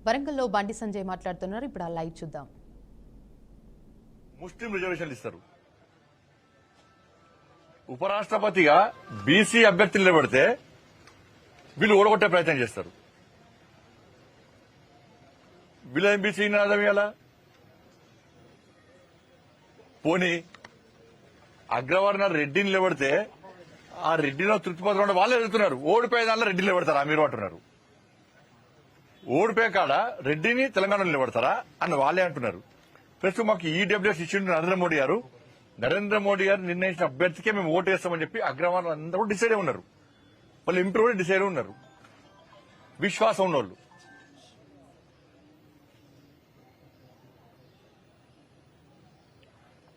వరంగల్లో బండి సంజయ్ మాట్లాడుతున్నారు. ఇప్పుడు ఆ లైవ్ చూద్దాం. ముస్లిం రిజర్వేషన్లు ఇస్తారు. ఉపరాష్ట్రపతిగా బీసీ అభ్యర్థులు నిలబెడితే వీళ్ళు ఓడగొట్టే ప్రయత్నం చేస్తారు. వీళ్ళ బీసీ నినాదం ఇలా పోనీ అగ్రవర్ణ రెడ్డిని నిలబెడితే ఆ రెడ్డిలో తృప్తిపత్రం వాళ్ళే ఎదుగుతున్నారు. ఓడిపోయే దాంట్లో రెడ్డిని నిలబెడతారా మీరు అంటున్నారు. ఓడిపోయే కాడ రెడ్డిని తెలంగాణలో నిలబెడతారా అని వాళ్ళే అంటున్నారు. ప్రస్తుతం మాకు ఈడబ్ల్యూఎస్ ఇచ్చిండు నరేంద్ర మోడీ గారు. నరేంద్ర మోడీ గారు నిర్ణయించిన అభ్యర్థికే మేము ఓటు వేస్తామని చెప్పి అగ్రవర్ణ అందరూ డిసైడ్ అయి ఉన్నారు. వాళ్ళు ఎంపీ కూడా డిసైడ్ ఉన్నారు. విశ్వాసం ఉన్నోళ్ళు.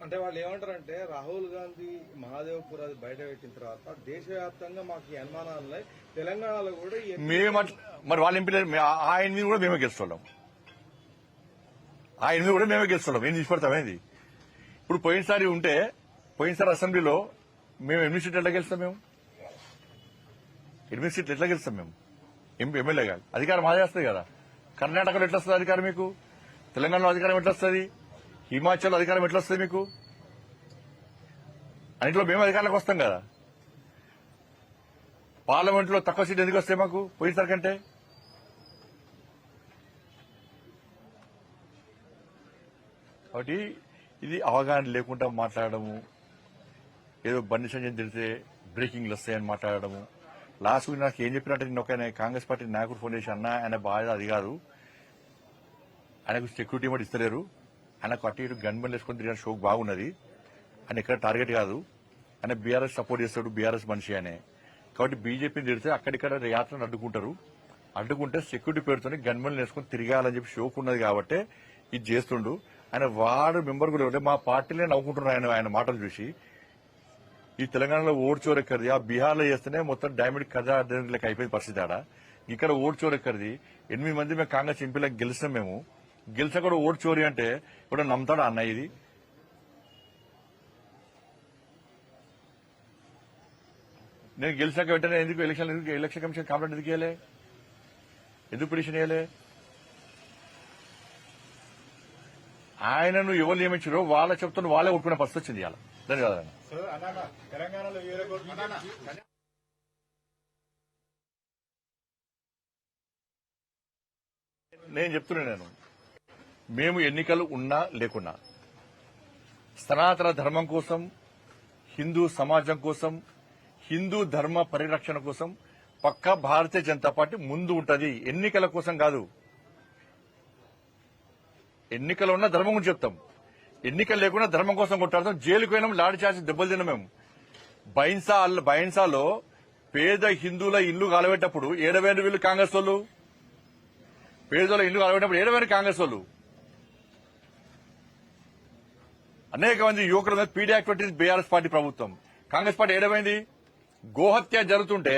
అంటే వాళ్ళు ఏమంటారంటే రాహుల్ గాంధీ మహాదేవ్పూర్ అది బయట పెట్టిన తర్వాత దేశవ్యాప్తంగా మాకు ఈ అనుమానాలు తెలంగాణలో కూడా మరి వాళ్ళ ఎంపీ ఆయన మీద కూడా మేమే గెలుస్తున్నాం. ఆయన మీద కూడా మేమే గెలుస్తున్నాం. ఏం తీసుకెడతామేది. ఇప్పుడు పోయినసారి అసెంబ్లీలో మేము 8 సీట్లు ఎట్లా గెలుస్తాం? మేము 8 సీట్లు ఎట్లా గెలుస్తాం? మేము ఎమ్మెల్యే కాదు. అధికారం మాదే వస్తుంది కదా. కర్ణాటకలో ఎట్లా వస్తుంది అధికారం మీకు? తెలంగాణలో అధికారం ఎట్లా వస్తుంది? హిమాచల్ అధికారం ఎట్లా వస్తుంది మీకు? అన్నింటిలో మేము అధికారంలోకి వస్తాం కదా. పార్లమెంట్లో తక్కువ సీట్లు ఎందుకు వస్తాయి మాకు పోయినసారి కంటే? కాబట్టి ఇది అవగాహన లేకుండా మాట్లాడము, ఏదో బండి సంజయ్ తిడితే బ్రేకింగ్లు వస్తాయని మాట్లాడము. లాస్ట్ వీక్ నాకు ఏం చెప్పినట్టు నేను ఒక కాంగ్రెస్ పార్టీ నాయకుడు ఫోన్ చేసి అన్నా ఆయన బాధ అది కాదు, ఆయనకు సెక్యూరిటీ కూడా ఇస్తలేరు, ఆయనకు అటు ఇటు గన్మెన్లు వేసుకొని తిరిగిన షోక్ బాగున్నది, ఆయన ఎక్కడ టార్గెట్ కాదు, ఆయన బీఆర్ఎస్ సపోర్ట్ చేస్తాడు, బీఆర్ఎస్ మనిషి అనే. కాబట్టి బీజేపీని తిడితే అక్కడిక్కడ యాత్రను అడ్డుకుంటే సెక్యూరిటీ పేరుతోనే గన్మెన్లు వేసుకొని తిరగాలని చెప్పి షోక్ ఉన్నది కాబట్టి ఇది చేస్తుండు. ఆయన వార్డు మెంబర్ కూడా మా పార్టీలే నవ్వుకుంటున్నారు ఆయన మాటలు చూసి. ఈ తెలంగాణలో ఓటు చోరెక్కడిది, ఆ బీహార్లో చేస్తేనే మొత్తం డైమండ్ కథ లెక్క అయిపోయింది పరిస్థితి. ఆడ ఇక్కడ ఓటు చోరెక్కడిది. 8 మంది మేము కాంగ్రెస్ ఎంపీలకు గెలిచినాం. మేము గెలిచా కూడా ఓటు చోరీ అంటే ఇప్పుడు నమ్ముతాడా అన్న? ఇది నేను గెలిచాక వెంటనే ఎందుకు ఎలక్షన్ కమిషన్ కంప్లైంట్ ఎందుకు ఇవ్వలే? ఎందుకు పిటిషన్ ఇవ్వలే? ఆయనను ఎవరు నియమించారో వాళ్ళ చెప్తున్న వాళ్ళే ఒప్పుకునే పరిస్థితి వచ్చింది ఇవాళ. ధన్యవాదాలు. నేను చెప్తున్నాను, మేము ఎన్నికలు ఉన్నా లేకున్నా సనాతన ధర్మం కోసం, హిందూ సమాజం కోసం, హిందూ ధర్మ పరిరక్షణ కోసం పక్కా భారతీయ జనతా పార్టీ ముందు ఉంటది. ఎన్నికల కోసం కాదు. ఎన్నికలు ఉన్న ధర్మం గురించి చెప్తాం, ఎన్నికలు లేకుండా ధర్మం కోసం కొట్టాడతాం. జైలుకు పోయినాం, లాడి చాచి దెబ్బలు తిన్నాం. మేము బైన్సాలో పేద హిందువుల ఇల్లు కాలబెట్టప్పుడు ఏడవేరు వీళ్ళు కాంగ్రెస్ వాళ్ళు. పేదల ఇల్లు కాలబెట్టినప్పుడు ఏడవేరు కాంగ్రెస్ వాళ్ళు. అనేక మంది యువకుల మీద పీడీ యాక్ట్ పెట్టింది బీఆర్ఎస్ పార్టీ ప్రభుత్వం. కాంగ్రెస్ పార్టీ ఏడమైంది? గోహత్య జరుగుతుంటే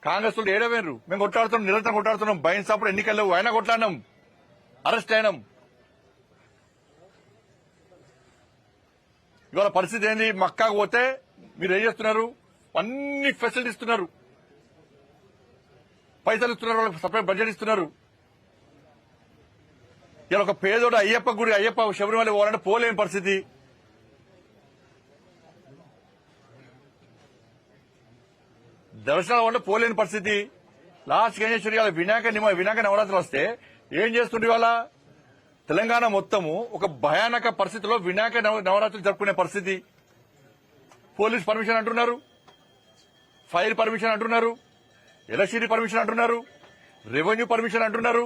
కాంగ్రెస్ వాళ్ళు ఏడవేరు. మేము కొట్లాడుతున్నాం, నిరంతరం కొట్లాడుతున్నాం. బైన్సాప్పుడు ఎన్నికల్లో అయినా కొట్లాడినాం, అరెస్ట్ అయినాం. ఇవాళ పరిస్థితి ఏంది? మక్కాకు పోతే మీరు ఏం చేస్తున్నారు? అన్ని ఫెసిలిటీ ఇస్తున్నారు, పైసలు ఇస్తున్నారు, వాళ్ళకి సపరేట్ బడ్జెట్ ఇస్తున్నారు. ఇలా ఒక పేదోడు అయ్యప్ప శబరిమల పోవాలంటే పోలేని పరిస్థితి. దర్శనాలు అంటే పోలేని పరిస్థితి. లాస్ట్ ఏం చేసి వినాయక నవరాత్రులు వస్తే ఏం చేస్తుండే? వాళ్ళ తెలంగాణ మొత్తము ఒక భయానక పరిస్థితిలో వినాయక నవరాత్రులు జరుపుకునే పరిస్థితి. పోలీస్ పర్మిషన్ అంటున్నారు, ఫైర్ పర్మిషన్ అంటున్నారు, ఎలక్ట్రిసిటీ పర్మిషన్ అంటున్నారు, రెవెన్యూ పర్మిషన్ అంటున్నారు.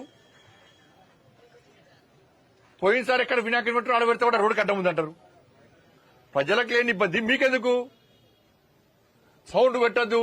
పోయినసారి ఎక్కడ వినాయకుడు పెట్టారు ఆడబెడితే కూడా రోడ్డు కట్ట ముందంటారు. ప్రజలకు లేని ఇబ్బంది మీకెందుకు? సౌండ్ పెట్టద్దు,